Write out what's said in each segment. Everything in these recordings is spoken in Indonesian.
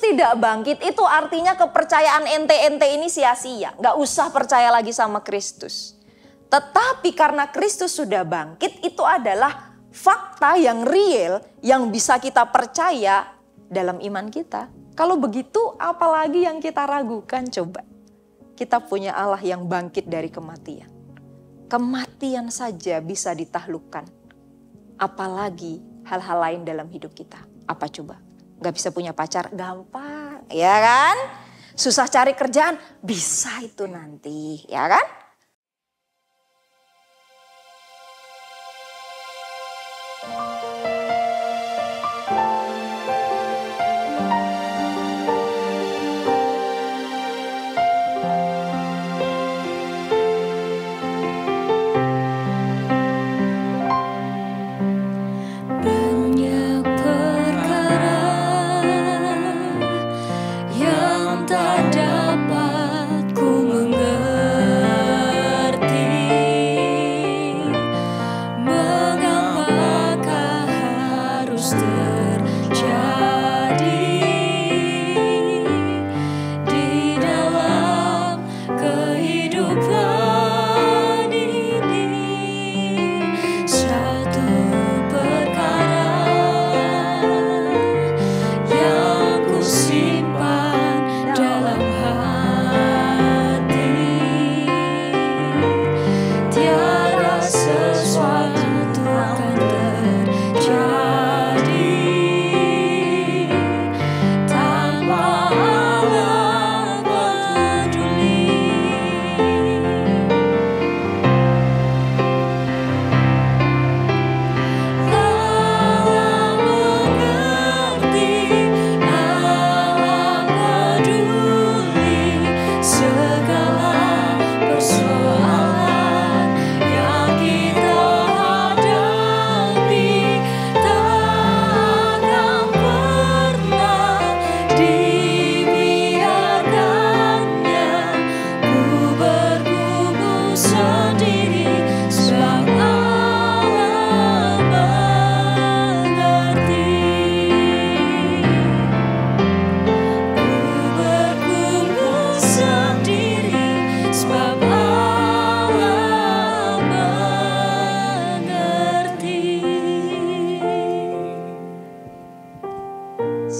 tidak bangkit itu artinya kepercayaan ente-ente ini sia-sia. Gak usah percaya lagi sama Kristus. Tetapi karena Kristus sudah bangkit, itu adalah fakta yang real yang bisa kita percaya dalam iman kita. Kalau begitu apalagi yang kita ragukan coba. Kita punya Allah yang bangkit dari kematian. Kematian saja bisa ditaklukkan. Apalagi hal-hal lain dalam hidup kita. Apa coba? Gak bisa punya pacar? Gampang, ya kan? Susah cari kerjaan? Bisa itu nanti, ya kan?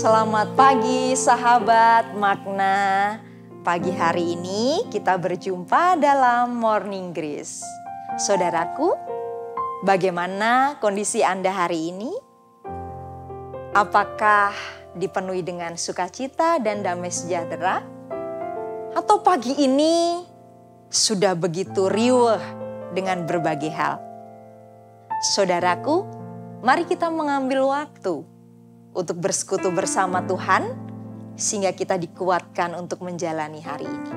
Selamat pagi sahabat Makna. Pagi hari ini kita berjumpa dalam Morning Grace. Saudaraku, bagaimana kondisi Anda hari ini? Apakah dipenuhi dengan sukacita dan damai sejahtera? Atau pagi ini sudah begitu riuh dengan berbagai hal? Saudaraku, mari kita mengambil waktu untuk bersekutu bersama Tuhan, sehingga kita dikuatkan untuk menjalani hari ini.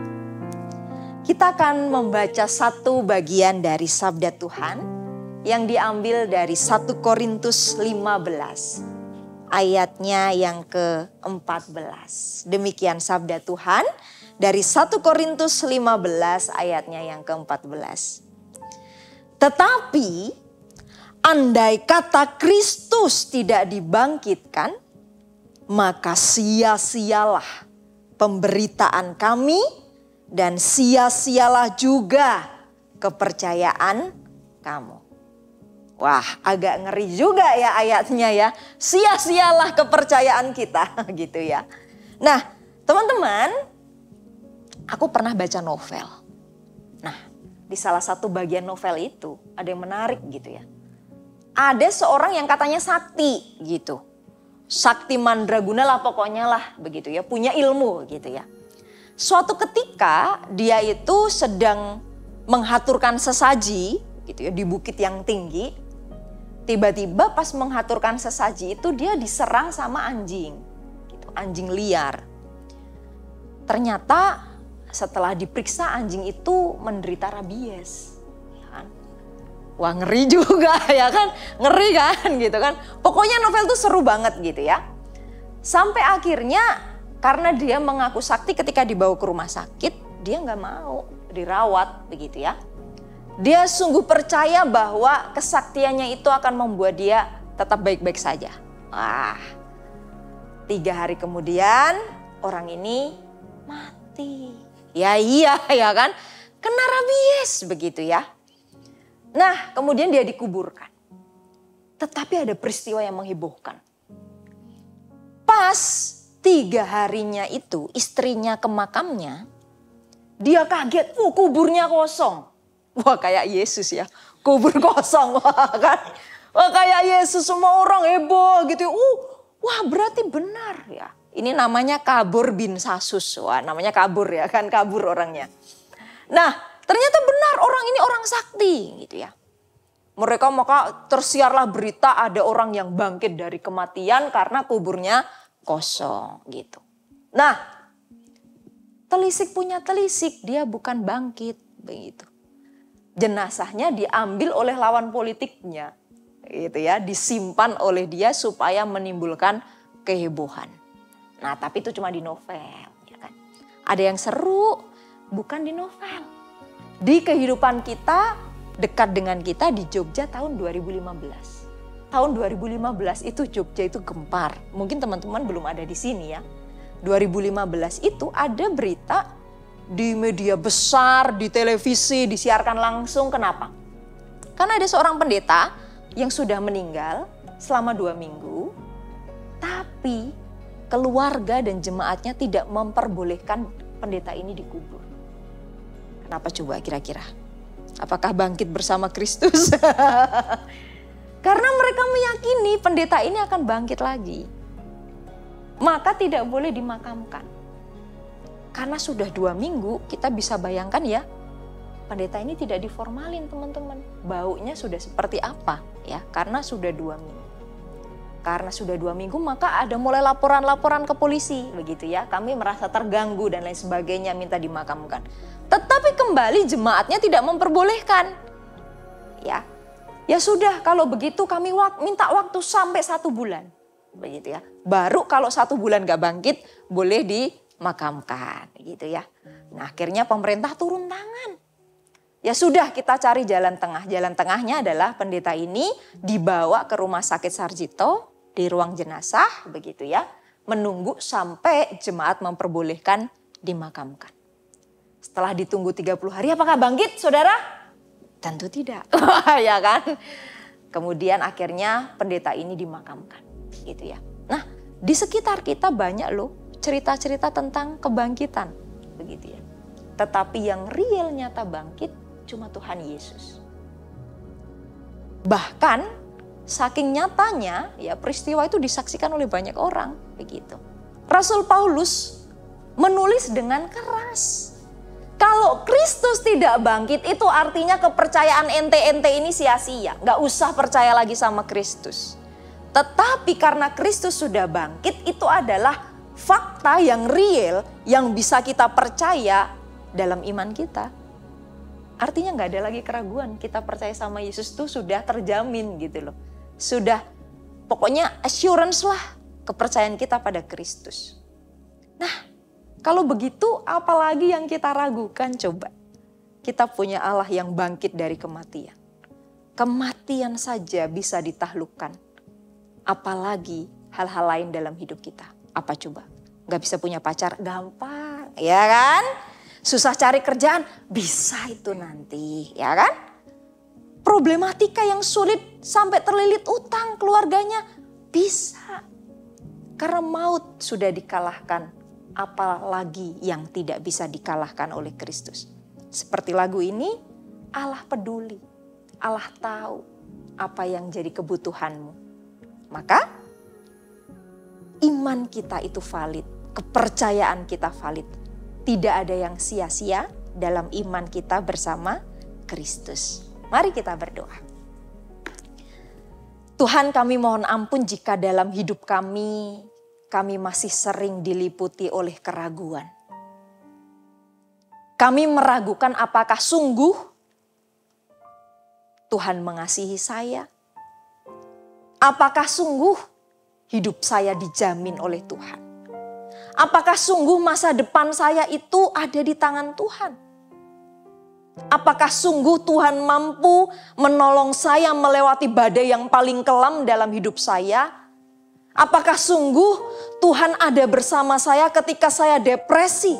Kita akan membaca satu bagian dari sabda Tuhan yang diambil dari 1 Korintus 15, ayatnya yang ke-14. Demikian sabda Tuhan dari 1 Korintus 15 ayatnya yang ke-14. Tetapi andai kata Kristus tidak dibangkitkan, maka sia-sialah pemberitaan kami dan sia-sialah juga kepercayaan kamu. Wah, agak ngeri juga ya ayatnya ya. Sia-sialah kepercayaan kita gitu ya. Nah, teman-teman, aku pernah baca novel. Nah, di salah satu bagian novel itu ada yang menarik gitu ya. Ada seorang yang katanya sakti gitu. Sakti mandraguna lah pokoknya lah begitu ya. Punya ilmu gitu ya. Suatu ketika dia itu sedang menghaturkan sesaji gitu ya di bukit yang tinggi. Tiba-tiba pas menghaturkan sesaji itu dia diserang sama anjing. Gitu, anjing liar. Ternyata setelah diperiksa anjing itu menderita rabies. Wah, ngeri juga ya kan, ngeri kan gitu kan. Pokoknya novel tuh seru banget gitu ya. Sampai akhirnya karena dia mengaku sakti ketika dibawa ke rumah sakit, dia nggak mau dirawat begitu ya. Dia sungguh percaya bahwa kesaktiannya itu akan membuat dia tetap baik-baik saja. 3 hari kemudian orang ini mati. Ya iya ya kan, kena rabies begitu ya. Nah kemudian dia dikuburkan. Tetapi ada peristiwa yang menghebohkan. Pas 3 harinya itu istrinya ke makamnya, dia kaget, kuburnya kosong. Wah kayak Yesus ya, kubur kosong kan. Wah kayak Yesus, semua orang heboh gitu. Wah berarti benar ya. Ini namanya kabur bin Sasus. Wah namanya kabur ya kan, kabur orangnya. Nah ternyata benar orang ini orang sakti gitu ya. Mereka maka tersiarlah berita ada orang yang bangkit dari kematian karena kuburnya kosong gitu. Nah telisik punya telisik, dia bukan bangkit begitu. Jenazahnya diambil oleh lawan politiknya gitu ya, disimpan oleh dia supaya menimbulkan kehebohan. Nah tapi itu cuma di novel ya kan. Ada yang seru bukan di novel. Di kehidupan kita, dekat dengan kita di Jogja tahun 2015. Tahun 2015 itu Jogja itu gempar. Mungkin teman-teman belum ada di sini ya. 2015 itu ada berita di media besar, di televisi, disiarkan langsung. Kenapa? Karena ada seorang pendeta yang sudah meninggal selama 2 minggu. Tapi keluarga dan jemaatnya tidak memperbolehkan pendeta ini dikubur. Kenapa coba kira-kira? Apakah bangkit bersama Kristus? Karena mereka meyakini pendeta ini akan bangkit lagi. Maka tidak boleh dimakamkan. Karena sudah 2 minggu, kita bisa bayangkan ya, pendeta ini tidak diformalin teman-teman. Baunya sudah seperti apa ya, karena sudah 2 minggu. Karena sudah 2 minggu maka ada mulai laporan-laporan ke polisi begitu ya. Kami merasa terganggu dan lain sebagainya, minta dimakamkan. Tetapi kembali jemaatnya tidak memperbolehkan. Ya. Ya sudah kalau begitu kami minta waktu sampai 1 bulan. Begitu ya. Baru kalau 1 bulan gak bangkit boleh dimakamkan gitu ya. Nah akhirnya pemerintah turun tangan. Ya sudah kita cari jalan tengah. Jalan tengahnya adalah pendeta ini dibawa ke rumah sakit Sarjito di ruang jenazah begitu ya. Menunggu sampai jemaat memperbolehkan dimakamkan. Setelah ditunggu 30 hari apakah bangkit saudara? Tentu tidak. Ya kan? Kemudian akhirnya pendeta ini dimakamkan gitu ya. Nah di sekitar kita banyak loh cerita-cerita tentang kebangkitan begitu ya. Tetapi yang real nyata bangkit cuma Tuhan Yesus. Bahkan saking nyatanya ya peristiwa itu disaksikan oleh banyak orang begitu. Rasul Paulus menulis dengan keras. Kalau Kristus tidak bangkit itu artinya kepercayaan ente-ente ini sia-sia. Gak usah percaya lagi sama Kristus. Tetapi karena Kristus sudah bangkit itu adalah fakta yang real yang bisa kita percaya dalam iman kita. Artinya gak ada lagi keraguan, kita percaya sama Yesus itu sudah terjamin gitu loh. Sudah pokoknya assurance lah kepercayaan kita pada Kristus. Nah kalau begitu apalagi yang kita ragukan coba. Kita punya Allah yang bangkit dari kematian. Kematian saja bisa ditaklukkan. Apalagi hal-hal lain dalam hidup kita. Apa coba? Gak bisa punya pacar? Gampang ya kan? Susah cari kerjaan? Bisa itu nanti ya kan? Problematika yang sulit sampai terlilit utang keluarganya? Bisa. Karena maut sudah dikalahkan. Apalagi yang tidak bisa dikalahkan oleh Kristus. Seperti lagu ini, Allah peduli. Allah tahu apa yang jadi kebutuhanmu. Maka iman kita itu valid. Kepercayaan kita valid. Tidak ada yang sia-sia dalam iman kita bersama Kristus. Mari kita berdoa. Tuhan kami mohon ampun jika dalam hidup kami masih sering diliputi oleh keraguan. Kami meragukan apakah sungguh Tuhan mengasihi saya. Apakah sungguh hidup saya dijamin oleh Tuhan. Apakah sungguh masa depan saya itu ada di tangan Tuhan. Apakah sungguh Tuhan mampu menolong saya melewati badai yang paling kelam dalam hidup saya? Apakah sungguh Tuhan ada bersama saya ketika saya depresi?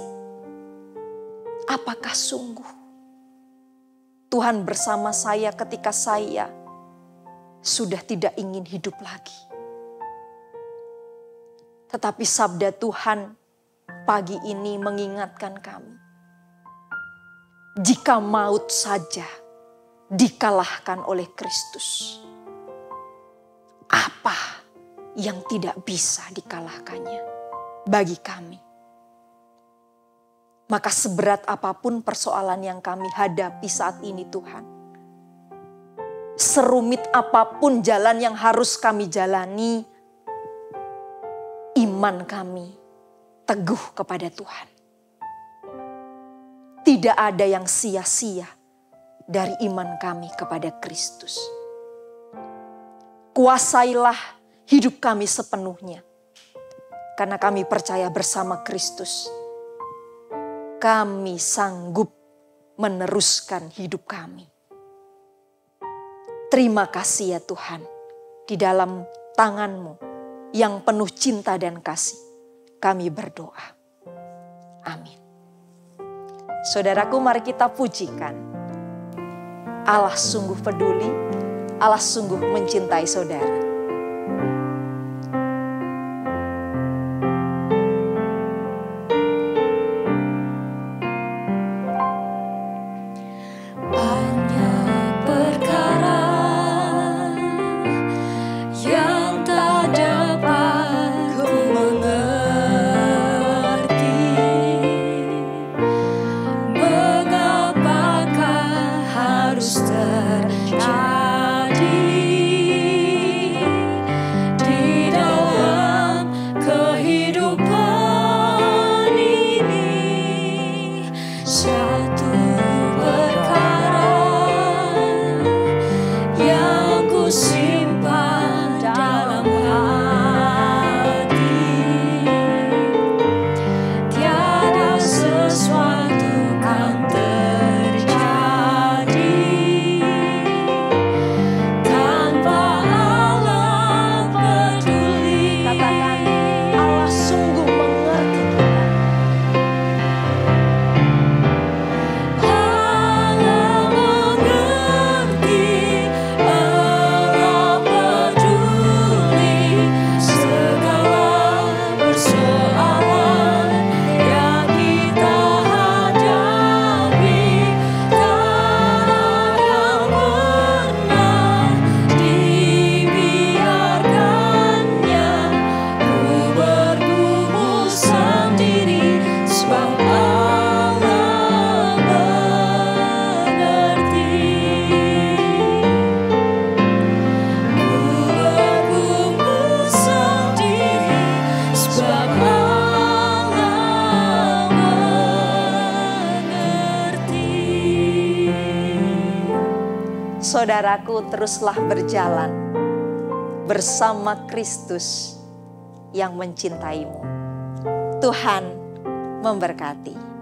Apakah sungguh Tuhan bersama saya ketika saya sudah tidak ingin hidup lagi? Tetapi sabda Tuhan pagi ini mengingatkan kami. Jika maut saja dikalahkan oleh Kristus, apa yang tidak bisa dikalahkannya bagi kami? Maka seberat apapun persoalan yang kami hadapi saat ini Tuhan, serumit apapun jalan yang harus kami jalani, iman kami teguh kepada Tuhan. Tidak ada yang sia-sia dari iman kami kepada Kristus. Kuasailah hidup kami sepenuhnya. Karena kami percaya bersama Kristus, kami sanggup meneruskan hidup kami. Terima kasih ya Tuhan, di dalam tangan-Mu yang penuh cinta dan kasih, kami berdoa. Amin. Saudaraku, mari kita pujikan. Allah sungguh peduli, Allah sungguh mencintai saudara. Saudaraku, teruslah berjalan bersama Kristus yang mencintaimu. Tuhan memberkati.